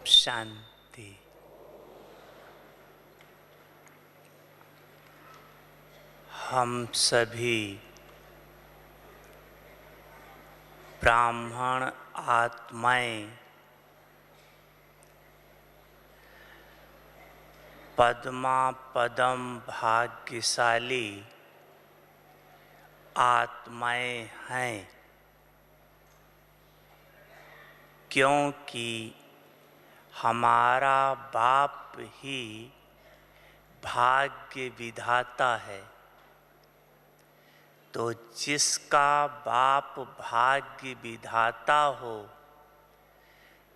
शांति। हम सभी ब्राह्मण आत्माएं पद्मा पदम भाग्यशाली आत्माएं हैं, क्योंकि हमारा बाप ही भाग्य विधाता है। तो जिसका बाप भाग्य विधाता हो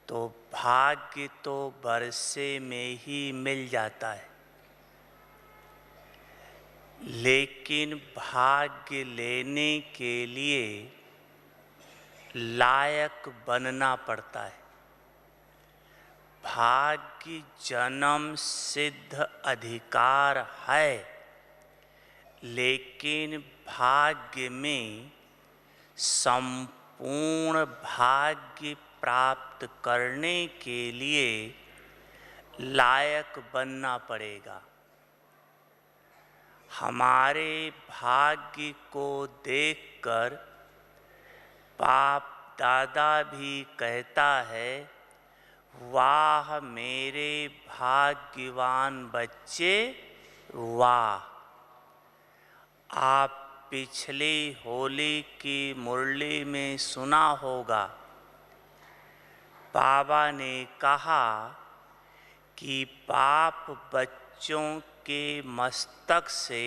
तो भाग्य तो बरसे में ही मिल जाता है, लेकिन भाग्य लेने के लिए लायक बनना पड़ता है। भाग्य जन्म सिद्ध अधिकार है, लेकिन भाग्य में संपूर्ण भाग्य प्राप्त करने के लिए लायक बनना पड़ेगा। हमारे भाग्य को देखकर बाप दादा भी कहता है, वाह मेरे भाग्यवान बच्चे वाह। आप पिछले होली की मुरली में सुना होगा, बाबा ने कहा कि बाप बच्चों के मस्तक से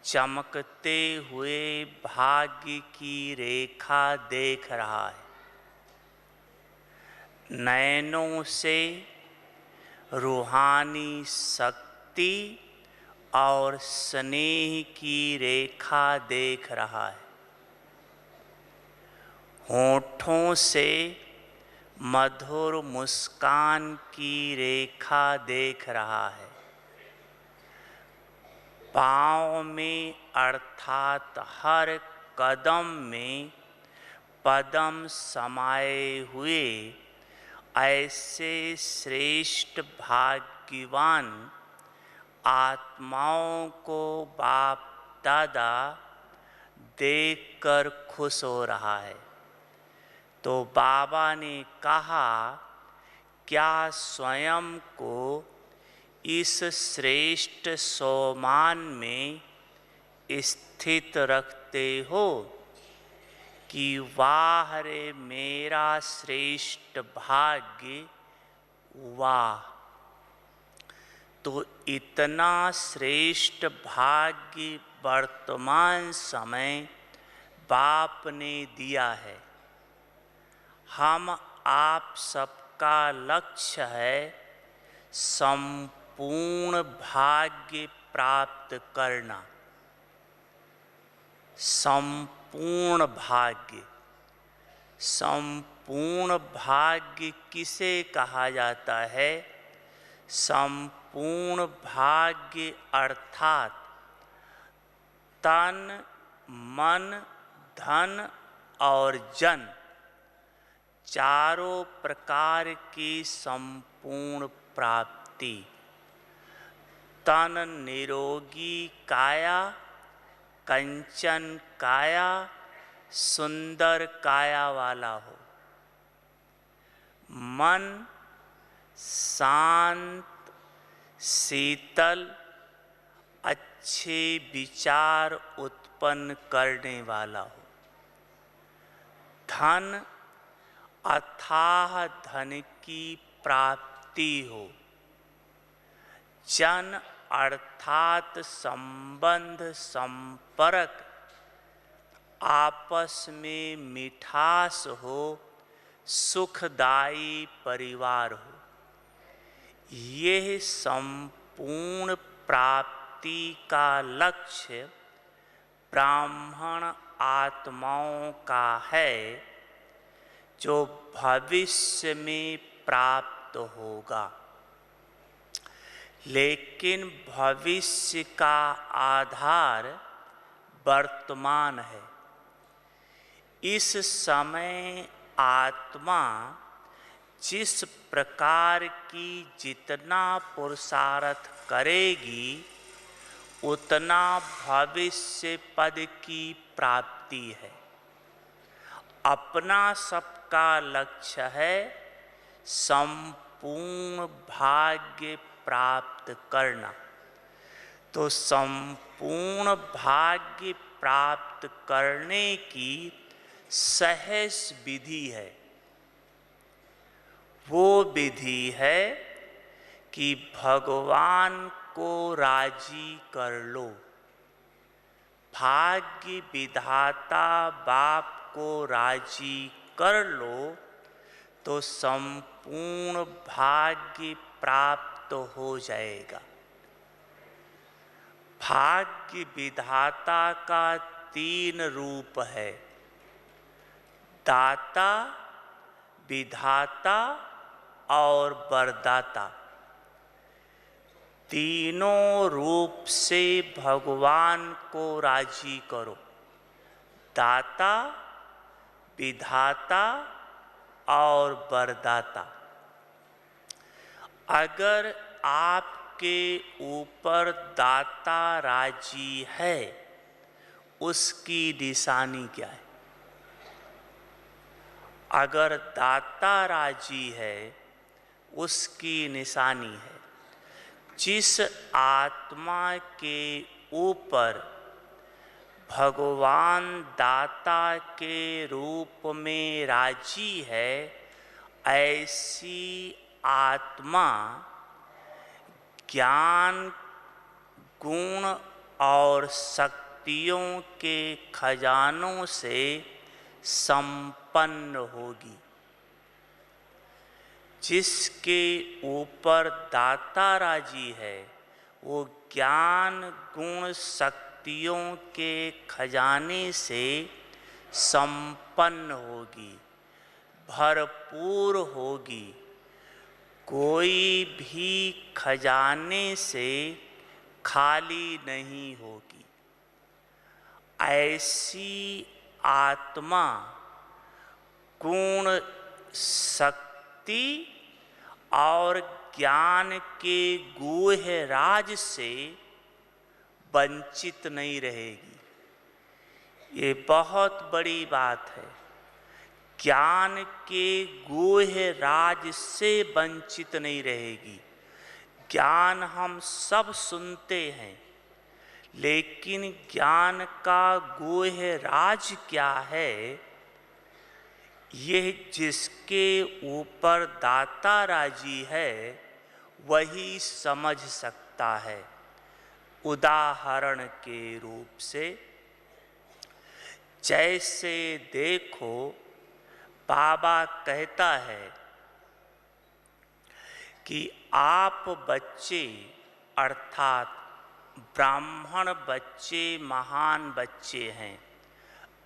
चमकते हुए भाग्य की रेखा देख रहा है। नयनों से रूहानी शक्ति और स्नेह की रेखा देख रहा है। होठों से मधुर मुस्कान की रेखा देख रहा है। पाँव में अर्थात हर कदम में पदम समाये हुए ऐसे श्रेष्ठ भाग्यवान आत्माओं को बाप दादा देखकर खुश हो रहा है। तो बाबा ने कहा, क्या स्वयं को इस श्रेष्ठ सोमान में स्थित रखते हो कि वाह रे मेरा श्रेष्ठ भाग्य वाह। तो इतना श्रेष्ठ भाग्य वर्तमान समय बाप ने दिया है। हम आप सबका लक्ष्य है संपूर्ण भाग्य प्राप्त करना। संपूर्ण भाग्य, संपूर्ण भाग्य किसे कहा जाता है? संपूर्ण भाग्य अर्थात तन मन धन और जन चारों प्रकार की संपूर्ण प्राप्ति। तन निरोगी काया, कंचन काया, सुंदर काया वाला हो। मन शांत शीतल अच्छे विचार उत्पन्न करने वाला हो। धन अथाह धन की प्राप्ति हो। जन अर्थात संबंध संपर्क आपस में मिठास हो, सुखदायी परिवार हो। यह संपूर्ण प्राप्ति का लक्ष्य ब्राह्मण आत्माओं का है, जो भविष्य में प्राप्त होगा। लेकिन भविष्य का आधार वर्तमान है। इस समय आत्मा जिस प्रकार की जितना पुरुषार्थ करेगी उतना भविष्य पद की प्राप्ति है। अपना सबका लक्ष्य है संपूर्ण भाग्य प्राप्त करना। तो संपूर्ण भाग्य प्राप्त करने की सहज विधि है। वो विधि है कि भगवान को राजी कर लो। भाग्य विधाता बाप को राजी कर लो तो संपूर्ण भाग्य प्राप्त हो जाएगा। भाग्य विधाता का 3 रूप है, दाता, विधाता और वरदाता। तीनों रूप से भगवान को राजी करो, दाता, विधाता और वरदाता। अगर आपके ऊपर दाता राजी है, उसकी निशानी क्या है? अगर दाता राजी है, उसकी निशानी है जिस आत्मा के ऊपर भगवान दाता के रूप में राजी है, ऐसी आत्मा ज्ञान, गुण और शक्तियों के खजानों से संपन्न होगी। जिसके ऊपर दाता राजी है वो ज्ञान, गुण, शक्तियों के खजाने से संपन्न होगी, भरपूर होगी। कोई भी खजाने से खाली नहीं होगी। ऐसी आत्मा गुण, शक्ति और ज्ञान के गुह्य राज से वंचित नहीं रहेगी। ये बहुत बड़ी बात है। ज्ञान के गुह्य राज से वंचित नहीं रहेगी। ज्ञान हम सब सुनते हैं, लेकिन ज्ञान का गुह्य राज क्या है, यह जिसके ऊपर दाता राजी है वही समझ सकता है। उदाहरण के रूप से जैसे देखो, बाबा कहता है कि आप बच्चे अर्थात ब्राह्मण बच्चे महान बच्चे हैं,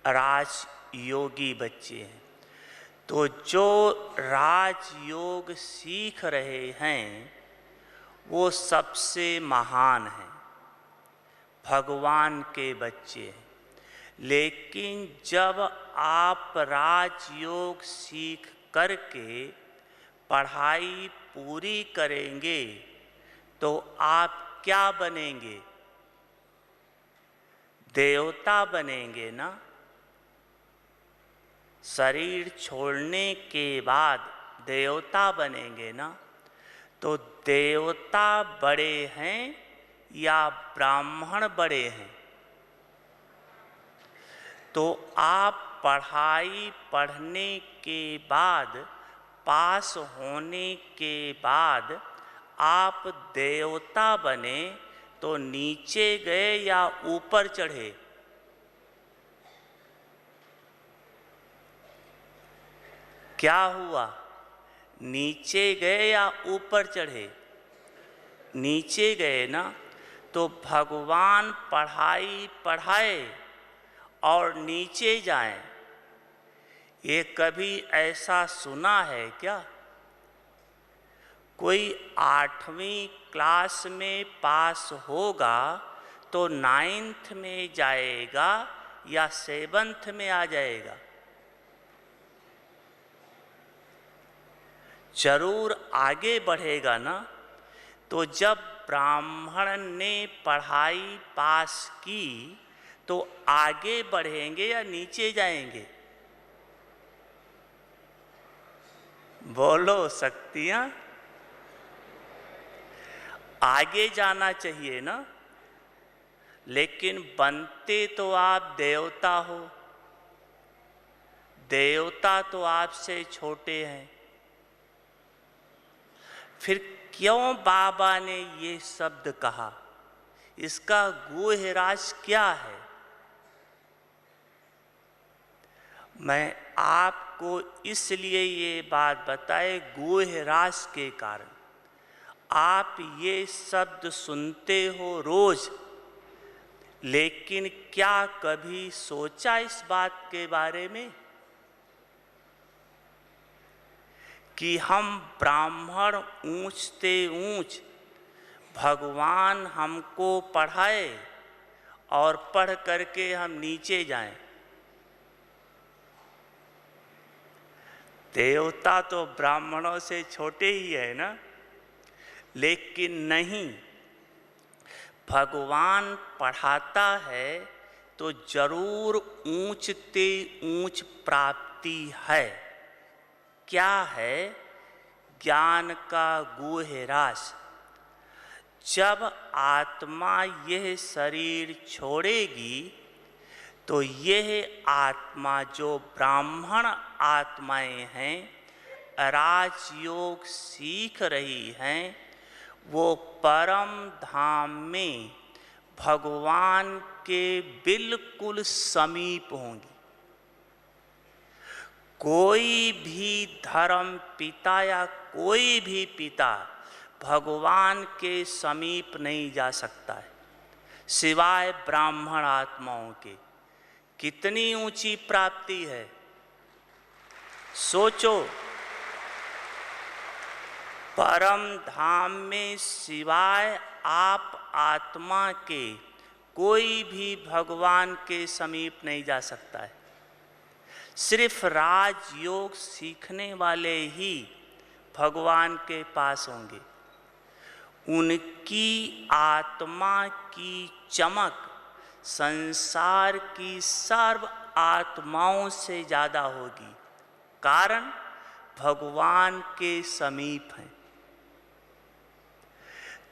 राजयोगी बच्चे हैं। तो जो राजयोग सीख रहे हैं वो सबसे महान हैं, भगवान के बच्चे हैं। लेकिन जब आप राजयोग सीख करके पढ़ाई पूरी करेंगे तो आप क्या बनेंगे? देवता बनेंगे ना। शरीर छोड़ने के बाद देवता बनेंगे ना। तो देवता बड़े हैं या ब्राह्मण बड़े हैं? तो आप पढ़ाई पढ़ने के बाद, पास होने के बाद आप देवता बने तो नीचे गए या ऊपर चढ़े? क्या हुआ? नीचे गए या ऊपर चढ़े? नीचे गए ना। तो भगवान पढ़ाई पढ़ाए और नीचे जाएं, ये कभी ऐसा सुना है क्या? कोई 8वीं क्लास में पास होगा तो 9th में जाएगा या 7th में आ जाएगा? जरूर आगे बढ़ेगा ना। तो जब ब्राह्मण ने पढ़ाई पास की तो आगे बढ़ेंगे या नीचे जाएंगे? बोलो शक्तियां, आगे जाना चाहिए ना। लेकिन बनते तो आप देवता हो, देवता तो आपसे छोटे हैं। फिर क्यों बाबा ने ये शब्द कहा? इसका गूढ़ राज क्या है? मैं आपको इसलिए ये बात बताए गूढ़ राज के कारण। आप ये शब्द सुनते हो रोज, लेकिन क्या कभी सोचा इस बात के बारे में कि हम ब्राह्मण ऊंचते ऊंच भगवान हमको पढ़ाए और पढ़ करके हम नीचे जाएं? देवता तो ब्राह्मणों से छोटे ही है ना। लेकिन नहीं, भगवान पढ़ाता है तो जरूर ऊंचते ऊंच प्राप्ति है। क्या है? ज्ञान का गूढ़ राज। जब आत्मा यह शरीर छोड़ेगी तो यह आत्मा, जो ब्राह्मण आत्माएं हैं, राजयोग सीख रही हैं, वो परम धाम में भगवान के बिल्कुल समीप होंगी। कोई भी धर्म पिता या कोई भी पिता भगवान के समीप नहीं जा सकता है सिवाय ब्राह्मण आत्माओं के। कितनी ऊंची प्राप्ति है, सोचो। परम धाम में सिवाय आप आत्मा के कोई भी भगवान के समीप नहीं जा सकता है। सिर्फ राजयोग सीखने वाले ही भगवान के पास होंगे। उनकी आत्मा की चमक संसार की सर्व आत्माओं से ज़्यादा होगी, कारण भगवान के समीप हैं।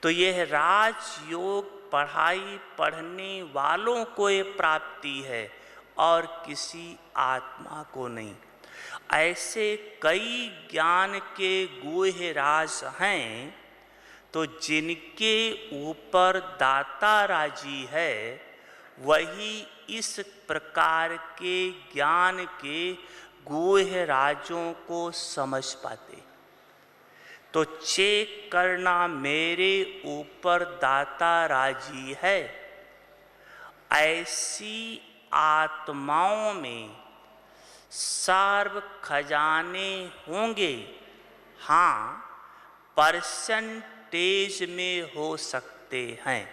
तो यह राजयोग पढ़ाई पढ़ने वालों को ये प्राप्ति है और किसी आत्मा को नहीं। ऐसे कई ज्ञान के गूढ़ राज हैं, तो जिनके ऊपर दाता राजी है वही इस प्रकार के ज्ञान के गूढ़ राजों को समझ पाते। तो चेक करना, मेरे ऊपर दाता राजी है। ऐसी आत्माओं में सर्व खजाने होंगे। हाँ, परसेंटेज में हो सकते हैं।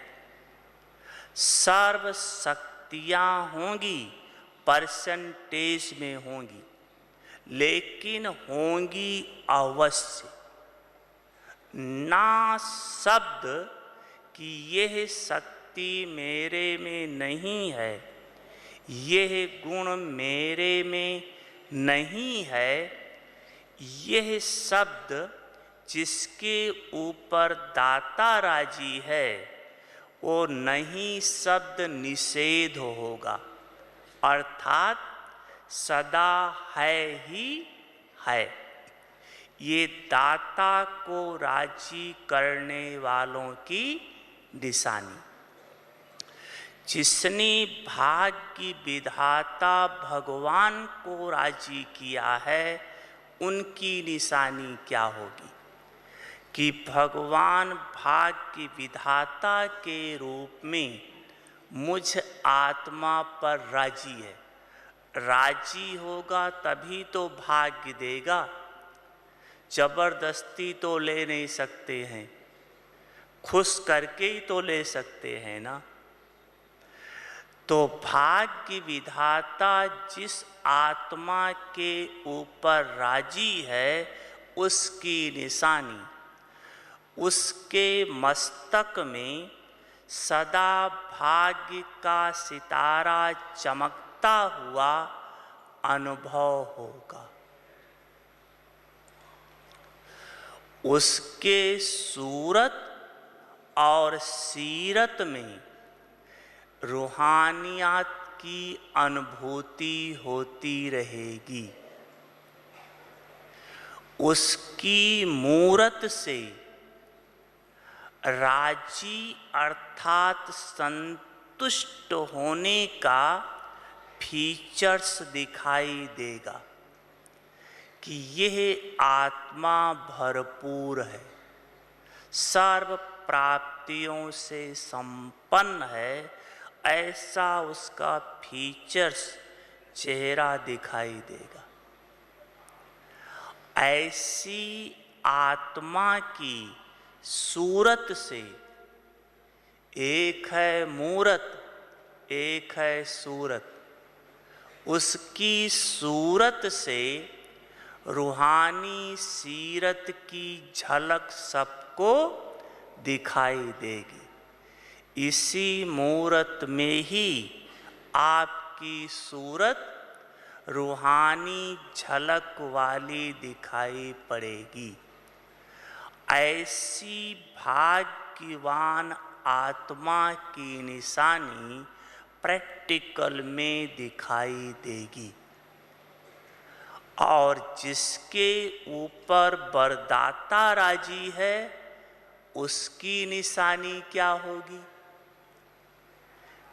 सर्व शक्तियाँ होंगी, परसेंटेज में होंगी, लेकिन होंगी अवश्य। ना शब्द कि यह शक्ति मेरे में नहीं है, यह गुण मेरे में नहीं है। यह शब्द जिसके ऊपर दाता राजी है, वो नहीं शब्द निषेध होगा, अर्थात सदा है ही है। ये दाता को राजी करने वालों की निशानी। जिसने भाग्य विधाता भगवान को राजी किया है, उनकी निशानी क्या होगी कि भगवान भाग्य विधाता के रूप में मुझ आत्मा पर राजी है। राजी होगा तभी तो भाग्य देगा, जबरदस्ती तो ले नहीं सकते हैं, खुश करके ही तो ले सकते हैं ना। तो भाग्य विधाता जिस आत्मा के ऊपर राजी है, उसकी निशानी, उसके मस्तक में सदा भाग्य का सितारा चमकता हुआ अनुभव होगा। उसके सूरत और सीरत में रूहानियत की अनुभूति होती रहेगी। उसकी मूरत से राजी अर्थात संतुष्ट होने का फीचर्स दिखाई देगा कि यह आत्मा भरपूर है, सर्व प्राप्तियों से संपन्न है, ऐसा उसका फीचर्स चेहरा दिखाई देगा। ऐसी आत्मा की सूरत से, एक है मूरत, एक है सूरत, उसकी सूरत से रूहानी सीरत की झलक सबको दिखाई देगी। इसी मूरत में ही आपकी सूरत रूहानी झलक वाली दिखाई पड़ेगी। ऐसी भाग्यवान आत्मा की निशानी प्रैक्टिकल में दिखाई देगी। और जिसके ऊपर वरदाता राजी है, उसकी निशानी क्या होगी?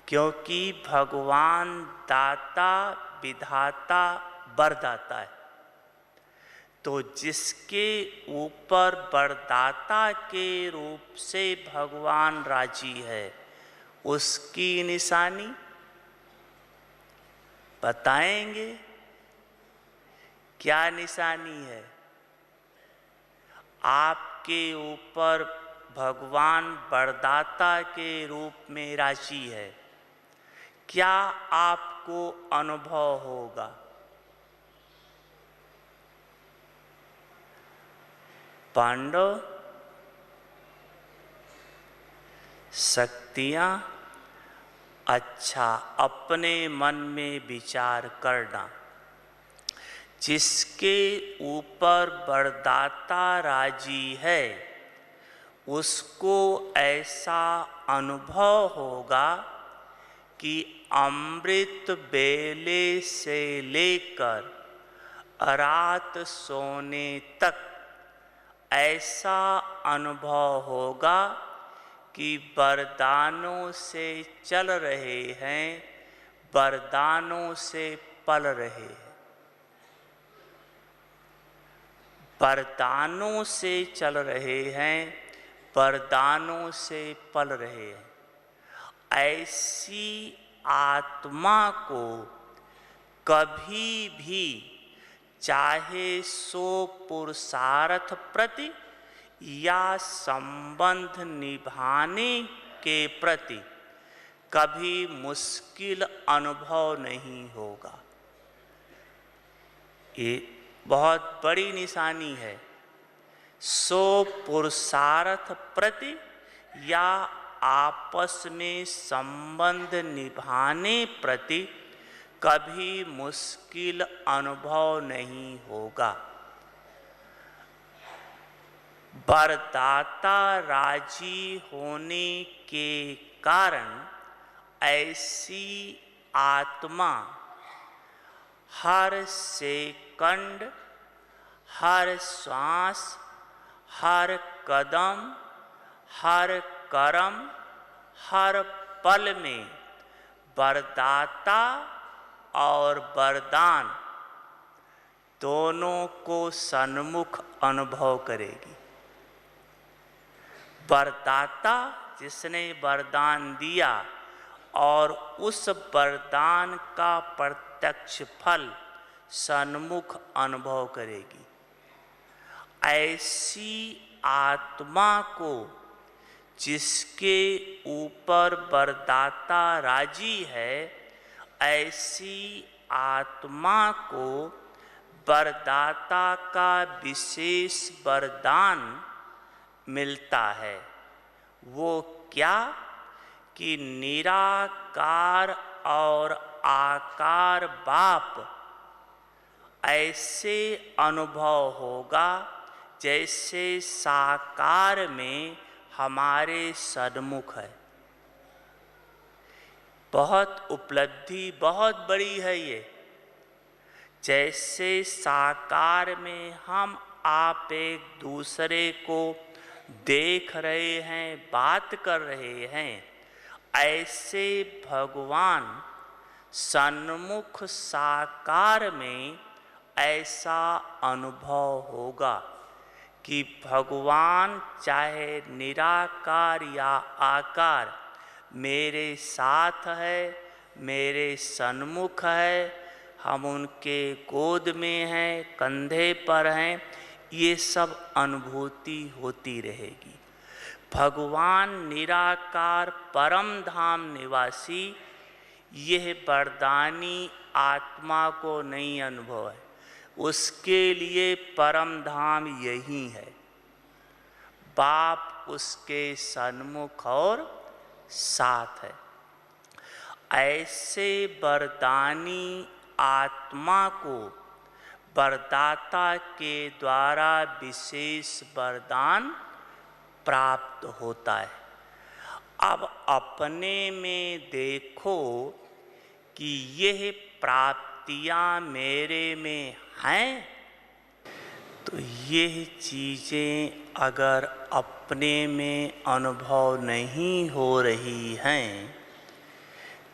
क्योंकि भगवान दाता, विधाता, वरदाता है, तो जिसके ऊपर वरदाता के रूप से भगवान राजी है, उसकी निशानी बताएंगे क्या निशानी है? आपके ऊपर भगवान वरदाता के रूप में राजी है, क्या आपको अनुभव होगा? पांडव, शक्तियां, अच्छा अपने मन में विचार करना। जिसके ऊपर वरदाता राजी है, उसको ऐसा अनुभव होगा कि अमृत बेले से लेकर रात सोने तक ऐसा अनुभव होगा कि वरदानों से चल रहे हैं, वरदानों से पल रहे हैं। वरदानों से चल रहे हैं, वरदानों से पल रहे हैं। ऐसी आत्मा को कभी भी, चाहे सो पुरुषार्थ प्रति या संबंध निभाने के प्रति, कभी मुश्किल अनुभव नहीं होगा। ये बहुत बड़ी निशानी है। सो पुरुषार्थ प्रति या आपस में संबंध निभाने प्रति कभी मुश्किल अनुभव नहीं होगा। वरदाता राजी होने के कारण ऐसी आत्मा हर सेकंड, हर श्वास, हर कदम, हर कर्म, हर पल में वरदाता और वरदान दोनों को सन्मुख अनुभव करेगी। वरदाता जिसने वरदान दिया और उस वरदान का प्रत्यक्ष फल सन्मुख अनुभव करेगी। ऐसी आत्मा को, जिसके ऊपर वरदाता राजी है, ऐसी आत्मा को वरदाता का विशेष वरदान मिलता है। वो क्या कि निराकार और आकार बाप ऐसे अनुभव होगा जैसे साकार में हमारे सन्मुख है। बहुत उपलब्धि बहुत बड़ी है ये। जैसे साकार में हम आप एक दूसरे को देख रहे हैं, बात कर रहे हैं, ऐसे भगवान सन्मुख साकार में ऐसा अनुभव होगा कि भगवान चाहे निराकार या आकार मेरे साथ है, मेरे सन्मुख है, हम उनके गोद में हैं, कंधे पर हैं, ये सब अनुभूति होती रहेगी। भगवान निराकार परम धाम निवासी यह वरदानी आत्मा को नहीं अनुभव है, उसके लिए परम धाम यही है। बाप उसके सन्मुख और साथ है। ऐसे वरदानी आत्मा को वरदाता के द्वारा विशेष वरदान प्राप्त होता है। अब अपने में देखो कि यह प्राप्तियां मेरे में हैं, तो यह चीज़ें अगर अपने में अनुभव नहीं हो रही हैं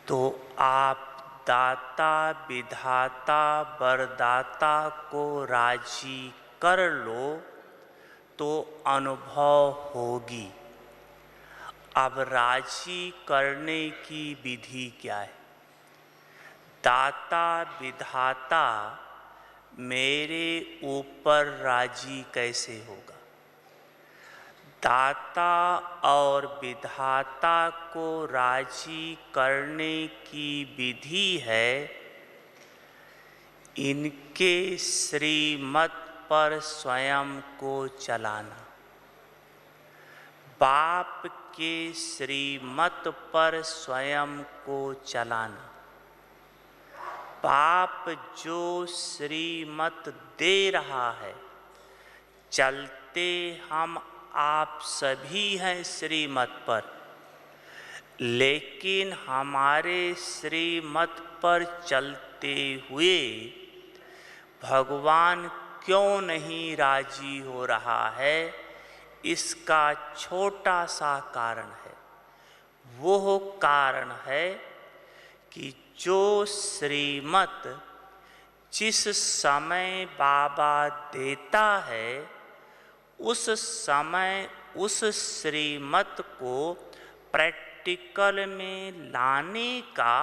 तो आप दाता विधाता वरदाता को राजी कर लो तो अनुभव होगी। अब राजी करने की विधि क्या है? दाता विधाता मेरे ऊपर राजी कैसे होगा? दाता और विधाता को राजी करने की विधि है इनके श्रीमत पर स्वयं को चलाना। बाप के श्रीमत पर स्वयं को चलाना। बाप जो श्रीमत दे रहा है, चलते हम आप सभी हैं श्रीमत पर, लेकिन हमारे श्रीमत पर चलते हुए भगवान क्यों नहीं राजी हो रहा है, इसका छोटा सा कारण है। वो कारण है कि जो श्रीमत जिस समय बाबा देता है, उस समय उस श्रीमत को प्रैक्टिकल में लाने का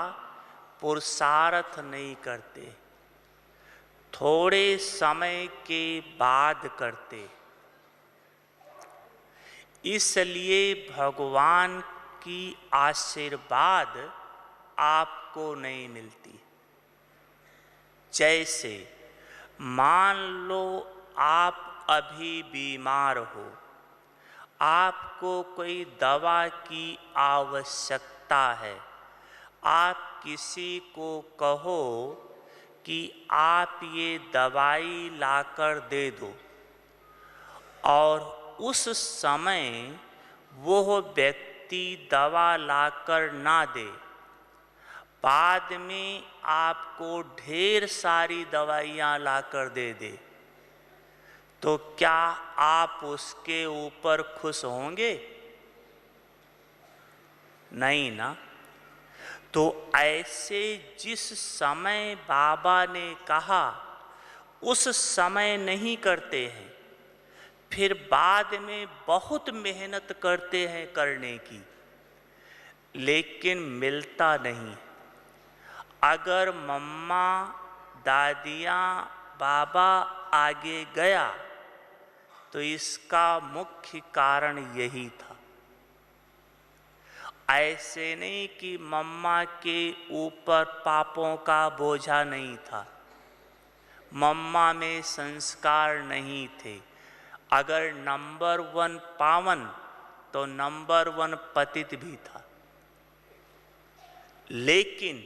पुरुषार्थ नहीं करते, थोड़े समय के बाद करते। इसलिए भगवान की आशीर्वाद आपको नहीं मिलती। जैसे मान लो आप अभी बीमार हो, आपको कोई दवा की आवश्यकता है, आप किसी को कहो कि आप ये दवाई लाकर दे दो, और उस समय वो व्यक्ति दवा लाकर ना दे, बाद में आपको ढेर सारी दवाइयाँ लाकर दे दे, तो क्या आप उसके ऊपर खुश होंगे? नहीं ना। तो ऐसे जिस समय बाबा ने कहा उस समय नहीं करते हैं, फिर बाद में बहुत मेहनत करते हैं करने की, लेकिन मिलता नहीं। अगर मम्मा दादियाँ बाबा आगे गया तो इसका मुख्य कारण यही था। ऐसे नहीं कि मम्मा के ऊपर पापों का बोझा नहीं था, मम्मा में संस्कार नहीं थे। अगर नंबर 1 पावन तो नंबर 1 पतित भी था। लेकिन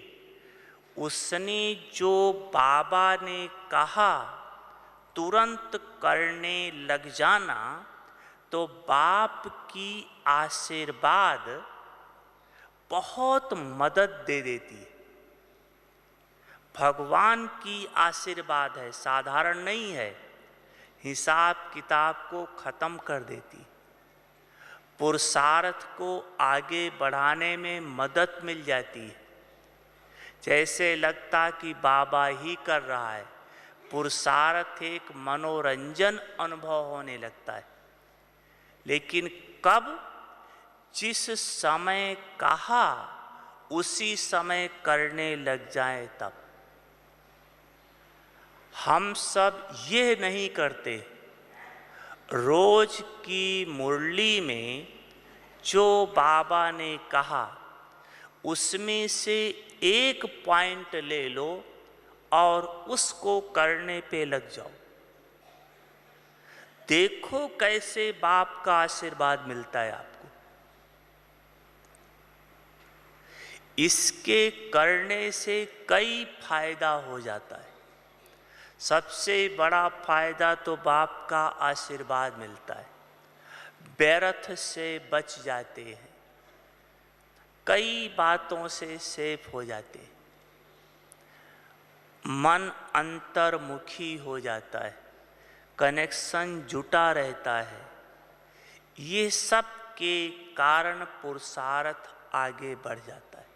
उसने जो बाबा ने कहा तुरंत करने लग जाना, तो बाप की आशीर्वाद बहुत मदद दे देती है। भगवान की आशीर्वाद है, साधारण नहीं है, हिसाब किताब को खत्म कर देती, पुरुषार्थ को आगे बढ़ाने में मदद मिल जाती है। जैसे लगता कि बाबा ही कर रहा है, पुरुषार्थ एक मनोरंजन अनुभव होने लगता है। लेकिन कब, जिस समय कहा उसी समय करने लग जाए तब। हम सब ये नहीं करते। रोज की मुरली में जो बाबा ने कहा उसमें से एक पॉइंट ले लो और उसको करने पे लग जाओ। देखो कैसे बाप का आशीर्वाद मिलता है आपको। इसके करने से कई फायदा हो जाता है। सबसे बड़ा फायदा तो बाप का आशीर्वाद मिलता है। व्यर्थ से बच जाते हैं, कई बातों से सेफ हो जाते हैं, मन अंतर्मुखी हो जाता है, कनेक्शन जुटा रहता है। ये सब के कारण पुरुषार्थ आगे बढ़ जाता है।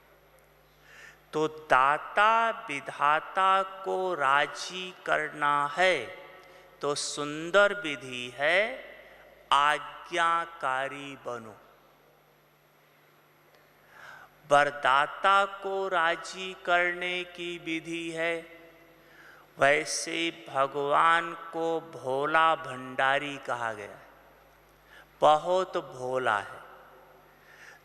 तो दाता विधाता को राजी करना है तो सुंदर विधि है, आज्ञाकारी बनो। वरदाता को राजी करने की विधि है, वैसे भगवान को भोला भंडारी कहा गया है, बहुत भोला है।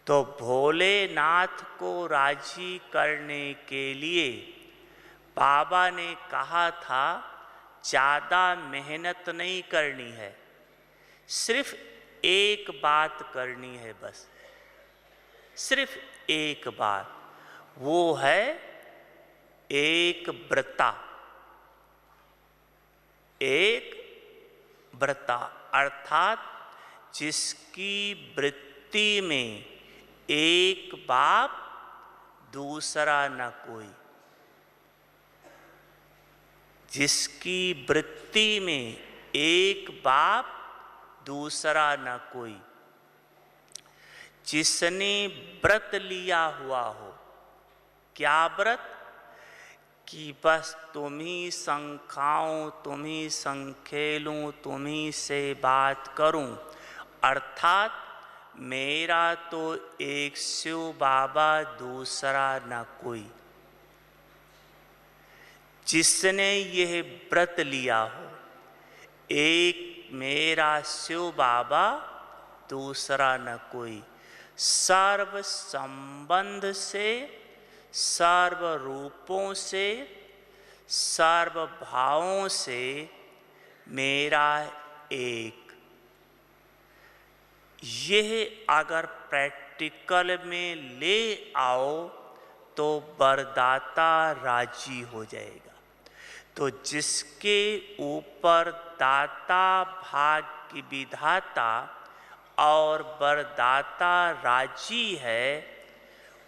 तो भोलेनाथ को राजी करने के लिए बाबा ने कहा था ज़्यादा मेहनत नहीं करनी है, सिर्फ एक बात करनी है, बस सिर्फ एक बात, वो है एक व्रता। एक व्रता अर्थात जिसकी वृत्ति में एक बाप दूसरा न कोई, जिसकी वृत्ति में एक बाप दूसरा न कोई, जिसने व्रत लिया हुआ हो। क्या व्रत? कि बस तुम ही संग खाऊं, तुम ही संग खेलूं, तुम ही से बात करूं, अर्थात मेरा तो एक शिव बाबा, दूसरा न कोई। जिसने यह व्रत लिया हो, एक मेरा शिव बाबा, दूसरा न कोई, सर्व संबंध से, सर्व रूपों से, सर्व भावों से मेरा एक। यह अगर प्रैक्टिकल में ले आओ तो वरदाता राजी हो जाएगा। तो जिसके ऊपर दाता, भाग्य विधाता और वरदाता राजी है,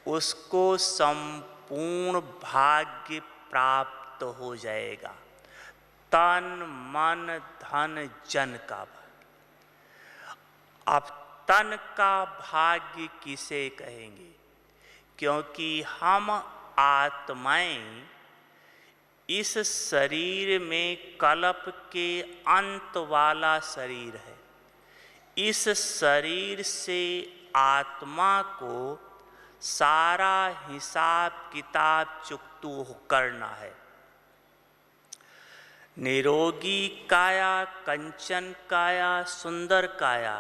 उसको संपूर्ण भाग्य प्राप्त हो जाएगा। तन मन धन जन का भाग्य। अब तन का भाग्य किसे कहेंगे? क्योंकि हम आत्माएं इस शरीर में कल्प के अंत वाला शरीर है। इस शरीर से आत्मा को सारा हिसाब किताब चुकतू करना है। निरोगी काया, कंचन काया, सुंदर काया,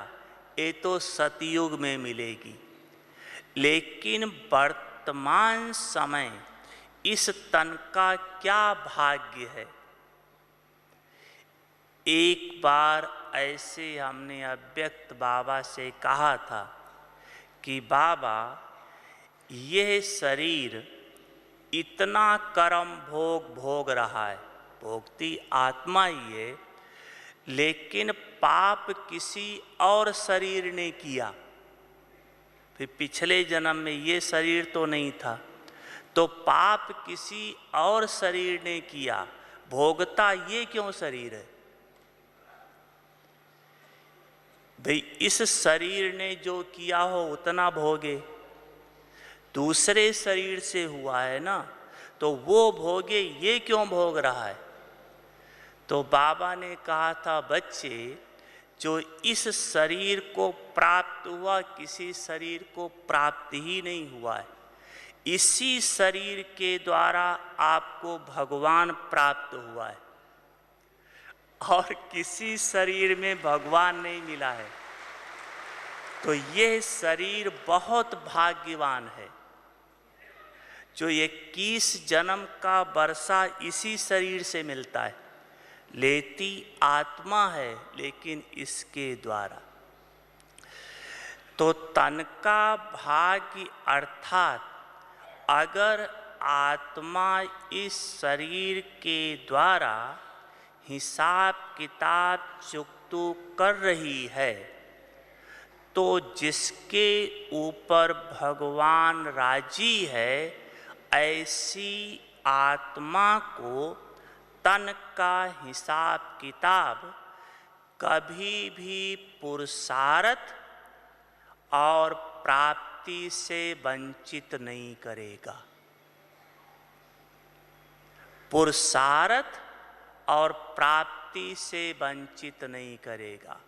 ये तो सतयुग में मिलेगी। लेकिन वर्तमान समय इस तन का क्या भाग्य है? एक बार ऐसे हमने अव्यक्त बाबा से कहा था कि बाबा, यह शरीर इतना कर्म भोग रहा है, भोगती आत्मा ही है, लेकिन पाप किसी और शरीर ने किया। फिर पिछले जन्म में ये शरीर तो नहीं था, तो पाप किसी और शरीर ने किया, भोगता ये क्यों शरीर है? भाई इस शरीर ने जो किया हो उतना भोगे, दूसरे शरीर से हुआ है ना, तो वो भोगे, ये क्यों भोग रहा है? तो बाबा ने कहा था, बच्चे, जो इस शरीर को प्राप्त हुआ किसी शरीर को प्राप्त ही नहीं हुआ है। इसी शरीर के द्वारा आपको भगवान प्राप्त हुआ है और किसी शरीर में भगवान नहीं मिला है। तो यह शरीर बहुत भाग्यवान है जो 21 जन्म का वर्षा इसी शरीर से मिलता है। लेती आत्मा है लेकिन इसके द्वारा। तो तन का भाग्य अर्थात अगर आत्मा इस शरीर के द्वारा हिसाब किताब चुकतू कर रही है, तो जिसके ऊपर भगवान राजी है, ऐसी आत्मा को तन का हिसाब किताब कभी भी पुरुषार्थ और प्राप्ति से वंचित नहीं करेगा। पुरुषार्थ और प्राप्ति से वंचित नहीं करेगा।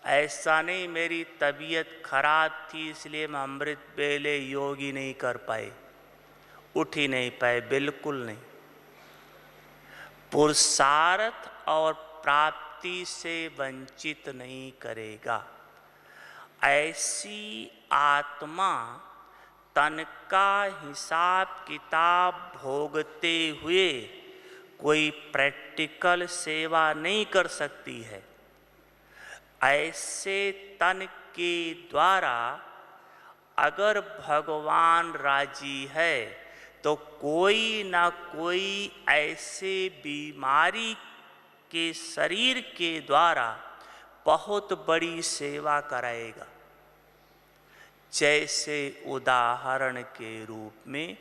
ऐसा नहीं मेरी तबीयत खराब थी इसलिए मैं अमृत वेले योगी नहीं कर पाए, उठ ही नहीं पाए, बिल्कुल नहीं। पुरुषार्थ और प्राप्ति से वंचित नहीं करेगा। ऐसी आत्मा तन का हिसाब किताब भोगते हुए कोई प्रैक्टिकल सेवा नहीं कर सकती है। ऐसे तन के द्वारा अगर भगवान राजी है तो कोई ना कोई ऐसे बीमारी के शरीर के द्वारा बहुत बड़ी सेवा कराएगा। जैसे उदाहरण के रूप में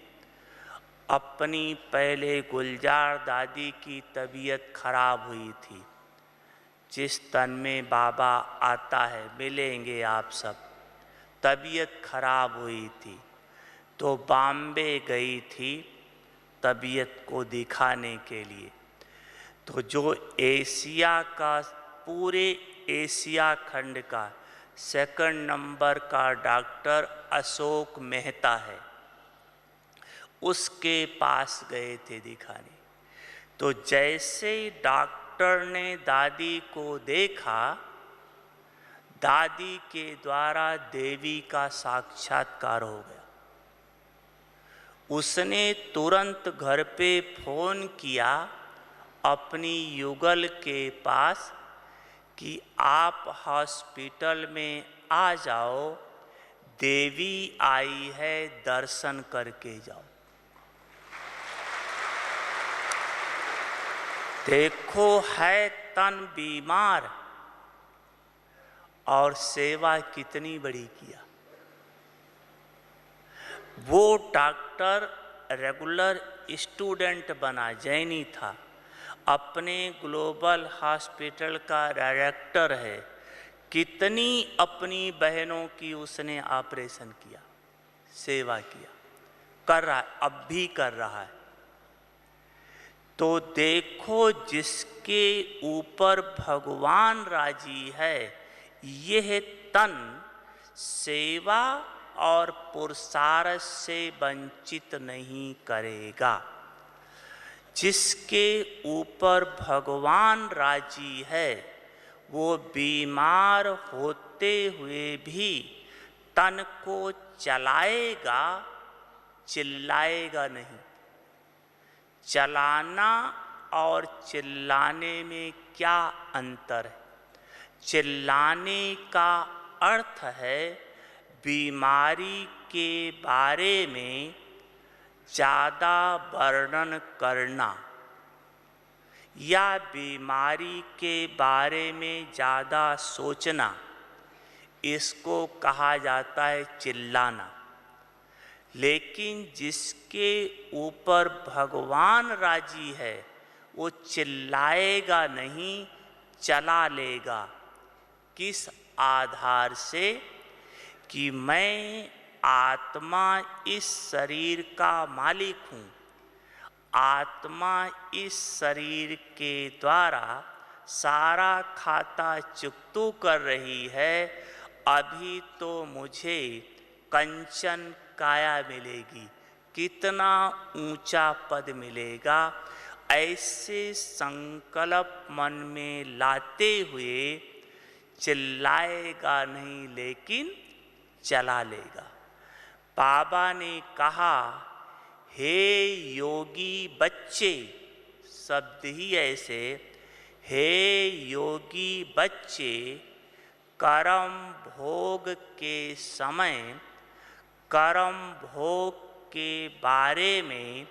अपनी पहले गुलजार दादी की तबीयत खराब हुई थी, जिस तन में बाबा आता है, मिलेंगे आप सब। तबीयत खराब हुई थी तो बॉम्बे गई थी तबीयत को दिखाने के लिए। तो जो एशिया का, पूरे एशिया खंड का 2nd नंबर का डॉक्टर अशोक मेहता है, उसके पास गए थे दिखाने। तो जैसे डॉक्टर ने दादी को देखा, दादी के द्वारा देवी का साक्षात्कार हो गया। उसने तुरंत घर पे फोन किया अपनी युगल के पास कि आप हॉस्पिटल में आ जाओ, देवी आई है, दर्शन करके जाओ। देखो है तन बीमार और सेवा कितनी बड़ी किया। वो डॉक्टर रेगुलर स्टूडेंट बना, जैनी था, अपने ग्लोबल हॉस्पिटल का डायरेक्टर है। कितनी अपनी बहनों की उसने ऑपरेशन किया, सेवा किया, कर रहा है, अब भी कर रहा है। तो देखो जिसके ऊपर भगवान राजी है, यह तन सेवा और पुरुषार्थ से वंचित नहीं करेगा। जिसके ऊपर भगवान राजी है, वो बीमार होते हुए भी तन को चलाएगा, चिल्लाएगा नहीं। चलाना और चिल्लाने में क्या अंतर है? चिल्लाने का अर्थ है बीमारी के बारे में ज़्यादा वर्णन करना या बीमारी के बारे में ज़्यादा सोचना, इसको कहा जाता है चिल्लाना। लेकिन जिसके ऊपर भगवान राजी है वो चिल्लाएगा नहीं, चला लेगा। किस आधार से? कि मैं आत्मा इस शरीर का मालिक हूँ, आत्मा इस शरीर के द्वारा सारा खाता चुकतू कर रही है। अभी तो मुझे कंचन काया मिलेगी, कितना ऊंचा पद मिलेगा, ऐसे संकल्प मन में लाते हुए चिल्लाएगा नहीं, लेकिन चला लेगा। बाबा ने कहा, हे योगी बच्चे, शब्द ही ऐसे, हे योगी बच्चे, कर्म भोग के समय कर्म भोग के बारे में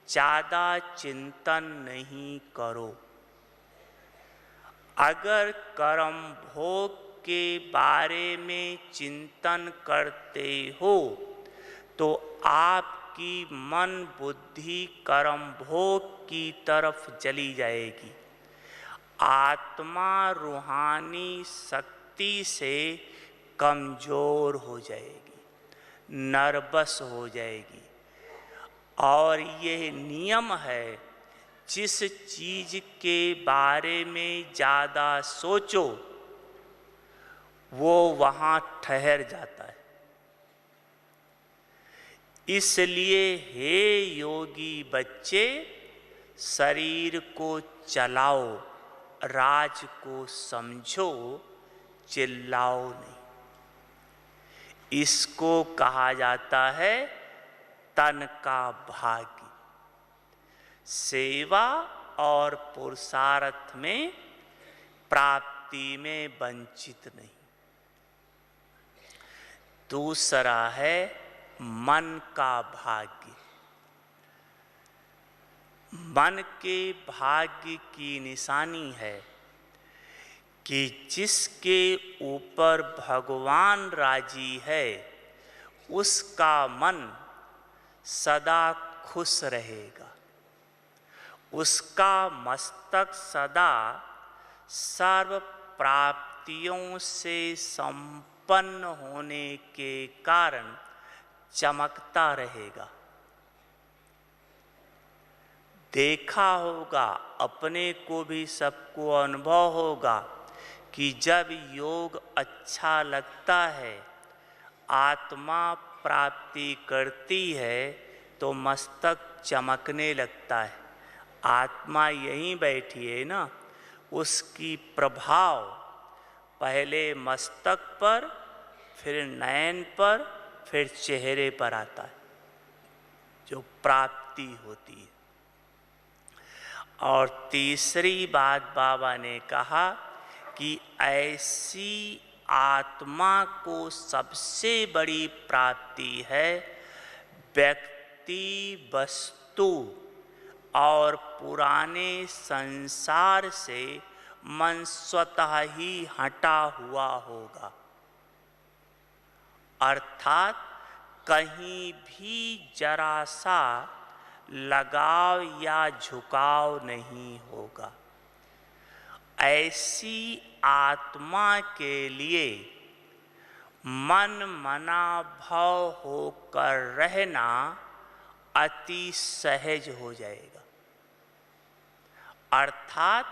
ज़्यादा चिंतन नहीं करो। अगर कर्म भोग के बारे में चिंतन करते हो तो आपकी मन बुद्धि कर्म भोग की तरफ चली जाएगी। आत्मा रूहानी शक्ति से कमज़ोर हो जाएगी, नर्वस हो जाएगी। और यह नियम है, जिस चीज़ के बारे में ज़्यादा सोचो वो वहाँ ठहर जाता है। इसलिए हे योगी बच्चे, शरीर को चलाओ, राज को समझो, चिल्लाओ नहीं। इसको कहा जाता है तन का भाग्य। सेवा और पुरुषार्थ में प्राप्ति में वंचित नहीं। दूसरा है मन का भाग्य। मन के भाग्य की निशानी है कि जिसके ऊपर भगवान राजी है उसका मन सदा खुश रहेगा, उसका मस्तक सदा सर्व प्राप्तियों से संपन्न होने के कारण चमकता रहेगा। देखा होगा, अपने को भी सबको अनुभव होगा कि जब योग अच्छा लगता है, आत्मा प्राप्ति करती है तो मस्तक चमकने लगता है। आत्मा यहीं बैठी है ना, उसकी प्रभाव पहले मस्तक पर, फिर नयन पर, फिर चेहरे पर आता है, जो प्राप्ति होती है। और तीसरी बात बाबा ने कहा कि ऐसी आत्मा को सबसे बड़ी प्राप्ति है व्यक्ति, वस्तु और पुराने संसार से मन स्वतः ही हटा हुआ होगा। अर्थात कहीं भी जरा सा लगाव या झुकाव नहीं होगा। ऐसी आत्मा के लिए मन मना भाव होकर रहना अति सहज हो जाएगा। अर्थात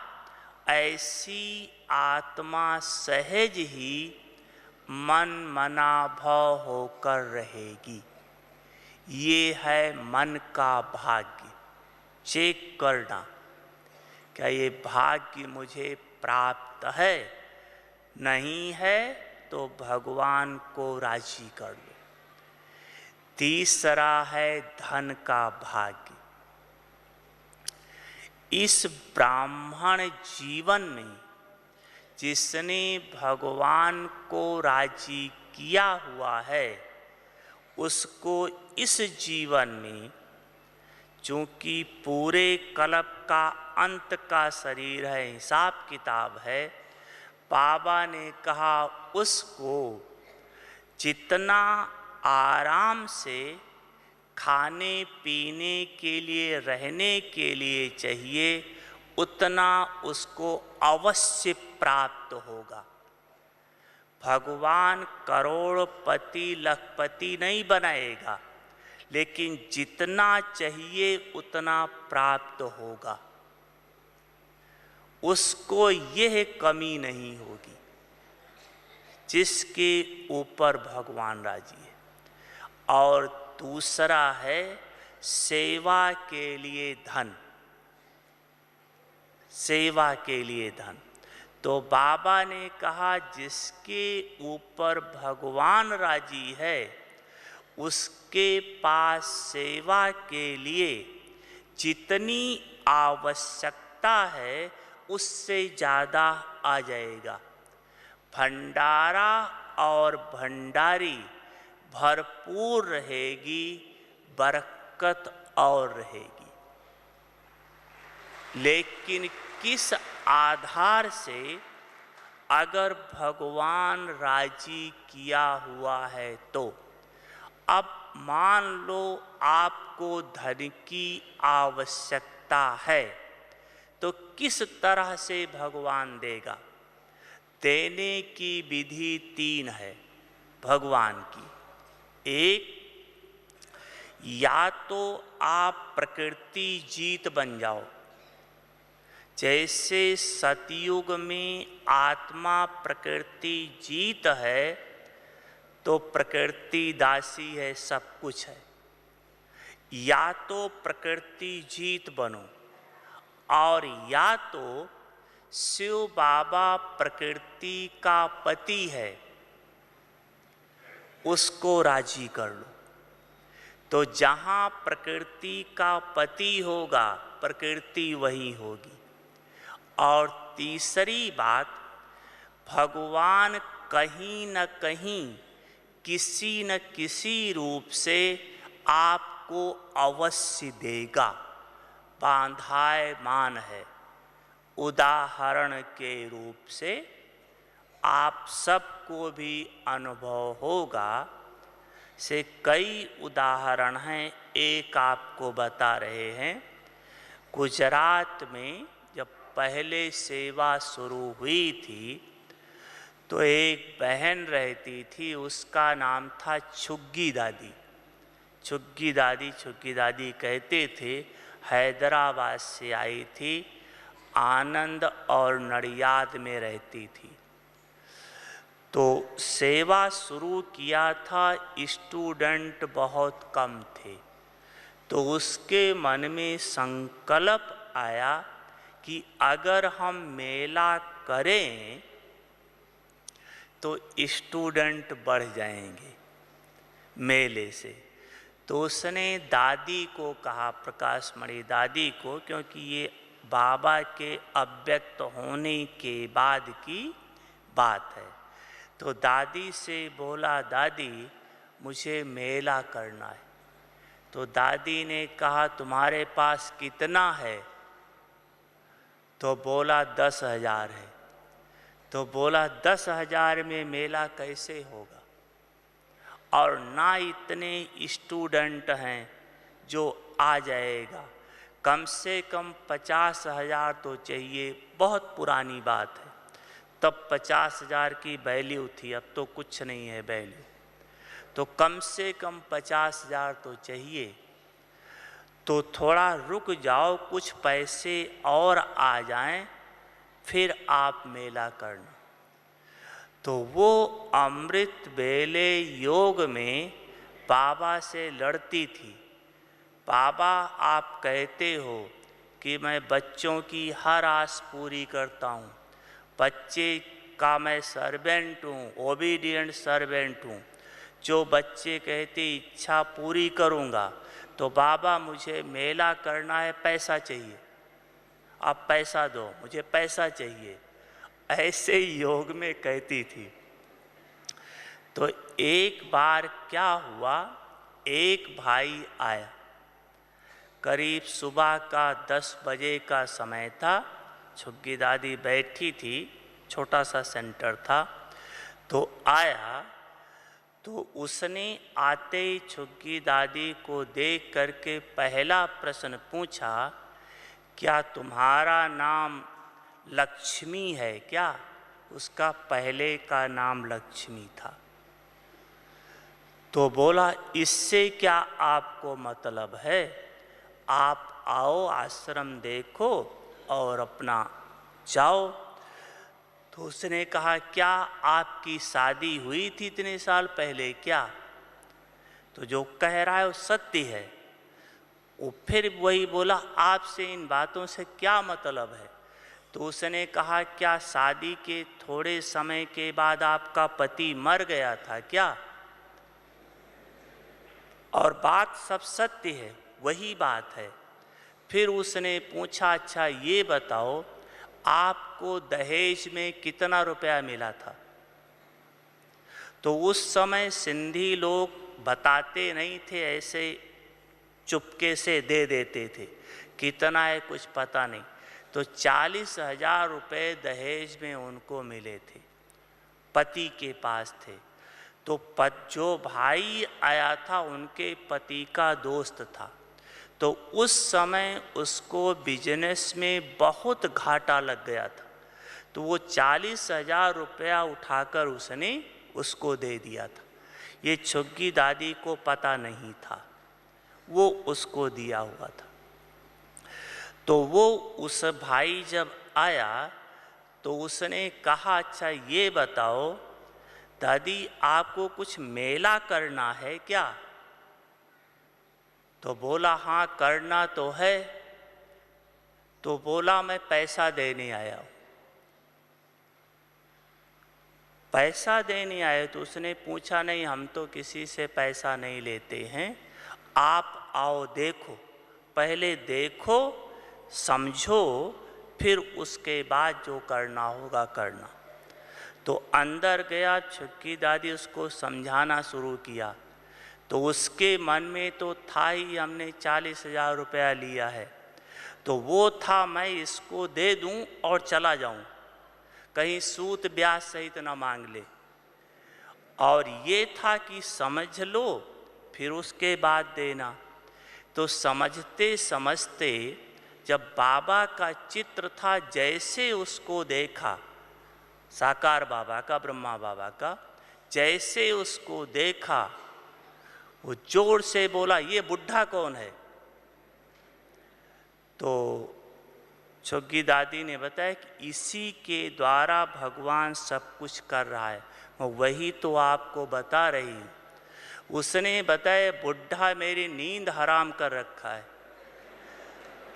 ऐसी आत्मा सहज ही मन मना भाव होकर रहेगी। ये है मन का भाग्य। चेक करना, क्या ये भाग्य मुझे प्राप्त है? नहीं है तो भगवान को राजी कर लो। तीसरा है धन का भाग्य। इस ब्राह्मण जीवन में जिसने भगवान को राजी किया हुआ है, उसको इस जीवन में, चूँकि पूरे कल्प का अंत का शरीर है, हिसाब किताब है, बाबा ने कहा उसको जितना आराम से खाने पीने के लिए, रहने के लिए चाहिए, उतना उसको अवश्य प्राप्त होगा। भगवान करोड़पति लखपति नहीं बनाएगा, लेकिन जितना चाहिए उतना प्राप्त होगा। उसको यह कमी नहीं होगी जिसके ऊपर भगवान राजी है। और दूसरा है सेवा के लिए धन। सेवा के लिए धन। तो बाबा ने कहा जिसके ऊपर भगवान राजी है, उसके पास सेवा के लिए जितनी आवश्यकता है उससे ज़्यादा आ जाएगा। भंडारा और भंडारी भरपूर रहेगी, बरकत और रहेगी। लेकिन किस आधार से? अगर भगवान राजी किया हुआ है तो। अब मान लो आपको धन की आवश्यकता है, तो किस तरह से भगवान देगा? देने की विधि 3 है भगवान की। एक, या तो आप प्रकृति जीत बन जाओ, जैसे सतयुग में आत्मा प्रकृति जीत है, तो प्रकृति दासी है, सब कुछ है। या तो प्रकृति जीत बनो, और या तो शिव बाबा प्रकृति का पति है, उसको राजी कर लो। तो जहाँ प्रकृति का पति होगा, प्रकृति वही होगी। और तीसरी बात, भगवान कहीं न कहीं किसी न किसी रूप से आपको अवश्य देगा, बांधायमान है। उदाहरण के रूप से आप सबको भी अनुभव होगा, से कई उदाहरण हैं। एक आपको बता रहे हैं। गुजरात में जब पहले सेवा शुरू हुई थी, तो एक बहन रहती थी, उसका नाम था छुग्गी दादी। छुग्गी दादी कहते थे, हैदराबाद से आई थी, आनंद और नडियाद में रहती थी। तो सेवा शुरू किया था, स्टूडेंट बहुत कम थे, तो उसके मन में संकल्प आया कि अगर हम मेला करें तो स्टूडेंट बढ़ जाएंगे मेले से। तो उसने दादी को कहा, प्रकाश मणि दादी को, क्योंकि ये बाबा के अव्यक्त होने के बाद की बात है, तो दादी से बोला, दादी मुझे मेला करना है। तो दादी ने कहा, तुम्हारे पास कितना है? तो बोला 10,000 है। तो बोला 10,000 में मेला कैसे होगा? और ना इतने स्टूडेंट हैं जो आ जाएगा, कम से कम 50,000 तो चाहिए। बहुत पुरानी बात है, तब 50,000 की वैल्यू थी, अब तो कुछ नहीं है वैल्यू। तो कम से कम 50,000 तो चाहिए। तो थोड़ा रुक जाओ, कुछ पैसे और आ जाएं, फिर आप मेला करना। तो वो अमृत वेले योग में बाबा से लड़ती थी। बाबा, आप कहते हो कि मैं बच्चों की हर आस पूरी करता हूँ, बच्चे का मैं सर्वेंट हूँ, ओबीडियंट सर्वेंट हूँ, जो बच्चे कहते इच्छा पूरी करूँगा। तो बाबा मुझे मेला करना है, पैसा चाहिए। अब पैसा दो, मुझे पैसा चाहिए, ऐसे योग में कहती थी। तो एक बार क्या हुआ, एक भाई आया, करीब सुबह का 10 बजे का समय था। छुग्गी दादी बैठी थी, छोटा सा सेंटर था। तो आया, तो उसने आते ही छुग्गी दादी को देख करके पहला प्रश्न पूछा, क्या तुम्हारा नाम लक्ष्मी है क्या? उसका पहले का नाम लक्ष्मी था। तो बोला, इससे क्या आपको मतलब है? आप आओ, आश्रम देखो और अपना जाओ। तो उसने कहा, क्या आपकी शादी हुई थी इतने साल पहले क्या? तो जो कह रहा है वो सत्य है। वो फिर वही बोला, आपसे इन बातों से क्या मतलब है? तो उसने कहा, क्या शादी के थोड़े समय के बाद आपका पति मर गया था क्या? और बात सब सत्य है, वही बात है। फिर उसने पूछा, अच्छा ये बताओ, आपको दहेज में कितना रुपया मिला था? तो उस समय सिंधी लोग बताते नहीं थे, ऐसे चुपके से दे देते थे, कितना है कुछ पता नहीं। तो 40,000 रुपये दहेज में उनको मिले थे, पति के पास थे। तो जो भाई आया था उनके पति का दोस्त था। तो उस समय उसको बिजनेस में बहुत घाटा लग गया था। तो वो 40,000 रुपया उठाकर उसने उसको दे दिया था। ये छुग्गी दादी को पता नहीं था, वो उसको दिया हुआ था। तो वो उस भाई जब आया तो उसने कहा, अच्छा ये बताओ दादी, आपको कुछ मेला करना है क्या? तो बोला, हाँ करना तो है। तो बोला, मैं पैसा देने आया हूँ। पैसा देने आए? तो उसने पूछा, नहीं हम तो किसी से पैसा नहीं लेते हैं, आप आओ देखो, पहले देखो समझो, फिर उसके बाद जो करना होगा करना। तो अंदर गया, छुग्गी दादी उसको समझाना शुरू किया। तो उसके मन में तो था ही, हमने 40,000 रुपया लिया है, तो वो था मैं इसको दे दूं और चला जाऊं, कहीं सूद ब्याज सहित न मांग ले। और ये था कि समझ लो फिर उसके बाद देना। तो समझते समझते जब बाबा का चित्र था, जैसे उसको देखा, साकार बाबा का, ब्रह्मा बाबा का, जैसे उसको देखा, वो जोर से बोला, ये बुढ़ा कौन है? तो छुग्गी दादी ने बताया कि इसी के द्वारा भगवान सब कुछ कर रहा है, वही तो आपको बता रही हूँ। उसने बताया, बुढ़ा मेरी नींद हराम कर रखा है,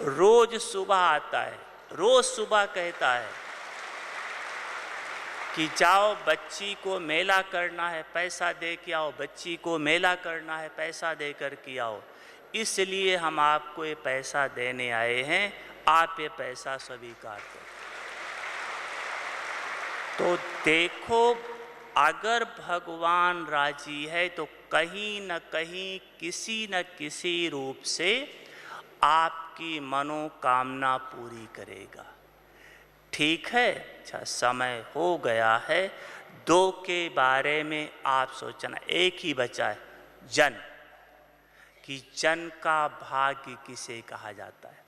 रोज सुबह आता है, रोज सुबह कहता है कि जाओ बच्ची को मेला करना है, पैसा दे के आओ, बच्ची को मेला करना है, पैसा दे कर के आओ, इसलिए हम आपको ये पैसा देने आए हैं, आप ये पैसा स्वीकार करो। तो देखो, अगर भगवान राजी है तो कहीं न कहीं, किसी न किसी रूप से आपकी मनोकामना पूरी करेगा। ठीक है? अच्छा, समय हो गया है। 2 के बारे में आप सोचना, एक ही बचा है, जन, कि जन का भाग्य किसे कहा जाता है।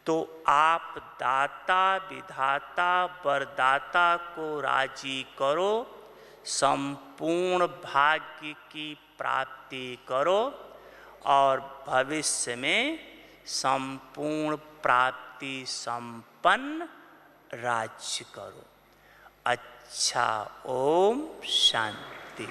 तो आप दाता विधाता वरदाता को राजी करो, संपूर्ण भाग्य की प्राप्ति करो और भविष्य में संपूर्ण प्राप्ति संपन्न राज्य करो। अच्छा, ओम शांति।